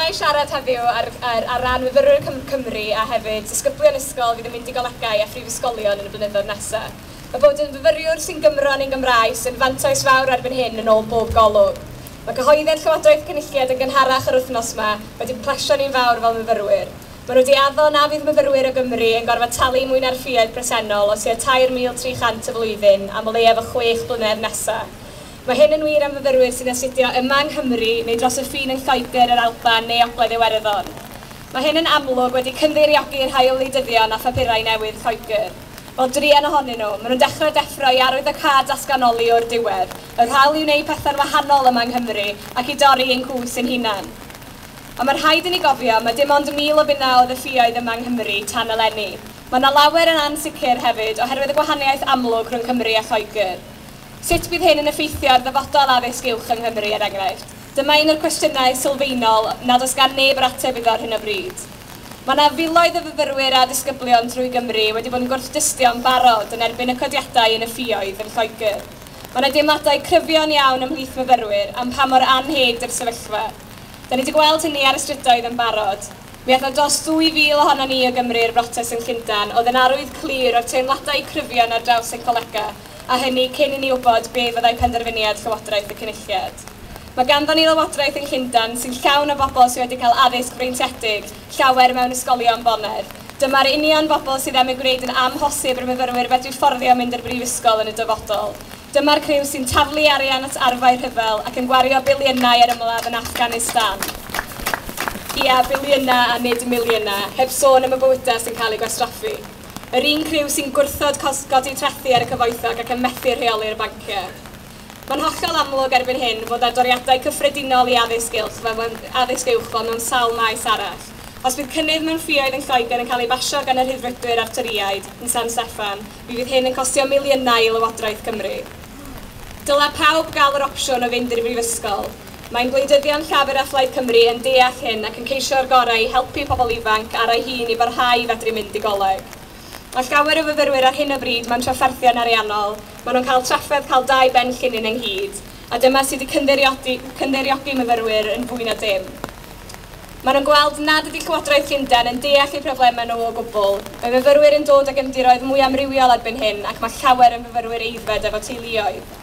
i siarad heddiw ar ran myfyrwyr Cymru a hefyd disgyblion ysgol fydd yn mynd i golegau a phrifysgolion yn y blynyddoedd nesaf. Mae bod yn fyfyriwr sy'n Gymro'n ein Gymraes yn fantais fawr erbyn hyn yn ôl bob golwg. Mae cyhoeddi'r Llywodraeth Cynulliad yn gynharach yr wythnos yma wedi plesio ni'n fawr fel myfyrwyr. Maen nhw wedi addo na fydd myfyrwyr o Gymru yn gorfod talu mwy na'r ffïoedd presennol o tua 3,300 y flwyddyn am o leiaf o 6 blynedd nesaf. Mae hyn yn wir am fyfyrwyr sy'n astudio yma yng Nghymru neu dros y ffin yn Lloegr, yr Alban neu Ogledd Iwerddon. Mae hyn yn amlwg wedi cynddeiriagu'r rhai wleidyddion a phapurau newydd Lloegr. Fel drian ohonyn nhw, maen nhw'n dechrau deffro i arwyddocâd datganoli o'r diwedd. Yr hawl i wneud pethau'n wahanol yma yng Nghymru ac i dorri ein cws ein hunan. Ond mae'r rhaid i ni gofio, mae dim ond 1,000 o bunnoedd y ffïoedd yma yng Nghymru tan eleni. Mae yna lawer yn ansicr hefyd oherwydd y gwahaniaeth amlwg rhwng Cymru a Lloegr. Sut bydd hyn yn effeithio ar ddyfodol addysg uwch yng Nghymru er enghraifft? Dyma un o'r cwestiynau sylfaenol nad oes gan neb yr ateb iddo ar hyn o bryd. Mae yna filoedd o fyfyrwyr a disgyblion trwy Gymru wedi bod yn gwrthdystio'n barod yn erbyn y codiadau yn y ffïoedd yn Lloegr. Mae yna deimladau cryfion iawn ymhlith myfyrwyr am pa mor anheg i'r sefyllfa. Da ni wedi gweld hynny ar y strydoedd yn barod. Mi aeth o dros 2,000 ohono ni o Gymru i'r brotest yn Llundain oedd yn arwydd clir o'r teimladau cryfion ar draws ein colega, a hynny cyn i ni wybod be fyddai penderfyniad Llywodraeth y Cynulliad. Mae ganddon ni Lywodraeth yn Llundain sy'n llawn o bobl sydd wedi cael addysg breintiedig, llawer mewn ysgolion bonedd. Dyma'r union bobl sydd am ei gwneud yn amhosib i'r myfyrwyr fedru fforddio mynd i'r brifysgol yn y dyfodol. Dyma'r criw sy'n taflu arian at arfau rhyfel ac yn gwario biliynau ar ymladd yn Afghanistan. Ia, biliynau a nid miliynau, heb sôn am y bywydau sy'n cael ei gwastraffu. Yr un criw sy'n gwrthod godi trethu ar y cyfoethog ac yn methu rheoli'r banciau. Mae'n hollol amlwg erbyn hyn fod doriadau cyffredinol i addysg uwch fel mewn sawl maes arall. Os bydd cynnydd mewn ffïoedd yn Lloegr yn cael ei basio gan yr Rhyddfrydwyr a'r Tyriaid yn San Steffan, bydd hyn yn costio miliynau i Lywodraeth Cymru. Dylai pawb gael yr opsiwn o fynd i'r brifysgol. Mae'n gwleidyddion Llafur a Phlaid Cymru yn deall hyn ac yn ceisio'r gorau i helpu pobl ifanc ar ei hun i barhau i fedru mynd i goleg. Mae llawer o fyfyrwyr ar hyn o bryd mewn trafferthion ariannol, maen nhw'n cael trafferth cael 2 ben llunyn ynghyd, a dyma sydd wedi cynddeiriogi myfyrwyr yn fwy na dim. Maen nhw'n gweld nad ydy Llywodraeth Llundain yn deall eu problemau nhw o gwbl. Mae myfyrwyr yn dod ag ymdiroedd mwy amrywiol erbyn hyn ac mae llawer yn fyfyrwyr eiddfed efo teuluoedd.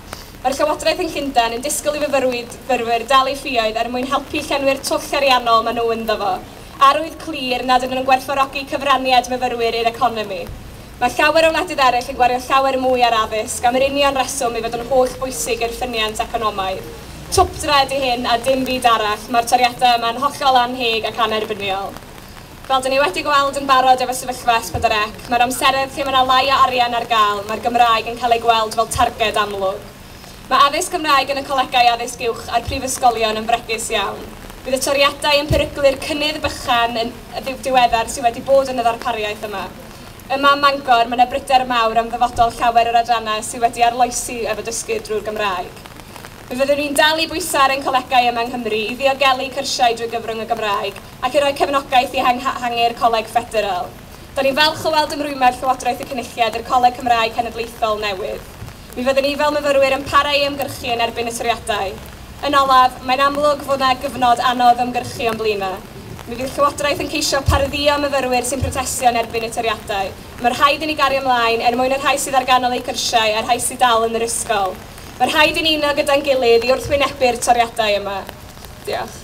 Mae'r Llywodraeth yn Llundain yn disgwyl i fyfyrwyr dal eu ffïoedd er mwyn helpu llenwi'r twll ariannol maen nhw ynddo fo. Arwydd clir nad ydyn nhw'n gwerthfawrogi cyfraniad myfyrwyr i'r economi. Mae llawer o wledydd eraill yn gwario llawer mwy ar addysg am yr union reswm i fod yn holl bwysig i'r ffyniant economaidd. Twpdra ydy hyn a dim byd arall, mae'r toriadau yma'n hollol anheg ac anerbyniol. Fel dyn ni wedi gweld yn barod efo sefyllfa S4C, mae'r amseroedd lle mae yna lai o arian ar gael, mae'r Gymraeg yn cael ei gweld fel targed amlwg. Mae addysg Gymraeg yn y colegau addysg uwch a'r prifysgolion yn fregus iawn. Bydd y toriadau yn peryglu'r cynnydd bychan yn diweddar sydd wedi bod yn y ddarpariaeth yma. Yma ym Mangor, mae yna bryder mawr am ddyfodol llawer o'r adrannau sydd wedi arloesi efo dysgu drwy'r Gymraeg. Mi fyddwn ni'n dal i bwyso ar ein colegau yma yng Nghymru i ddiogelu cyrsiau drwy gyfrwng y Gymraeg ac i roi cefnogaeth i ehangu'r Coleg Ffederal. Da ni'n falch o weld ymrwymo'r Llywodraeth y Cynulliad i'r Coleg Cymraeg Cenedlaethol newydd. Mi fyddwn ni fel myfyrwyr yn para i ymgyrchu yn erbyn y toriadau. Yn olaf, mae'n amlwg fod yna gyfnod anodd ymgyrchu o'n blaenau. Mi fydd Llywodraeth yn ceisio paroddio myfyrwyr sy'n protestio yn erbyn y toriadau. Mae'r rhaid i ni gario ymlaen er mwyn y rhai sydd ar ganol eu cyrsiau a'r rhai sydd dal yn yr ysgol. Mae'r rhaid i ni uno gyda'n gilydd i wrthwynebu'r toriadau yma. Diolch.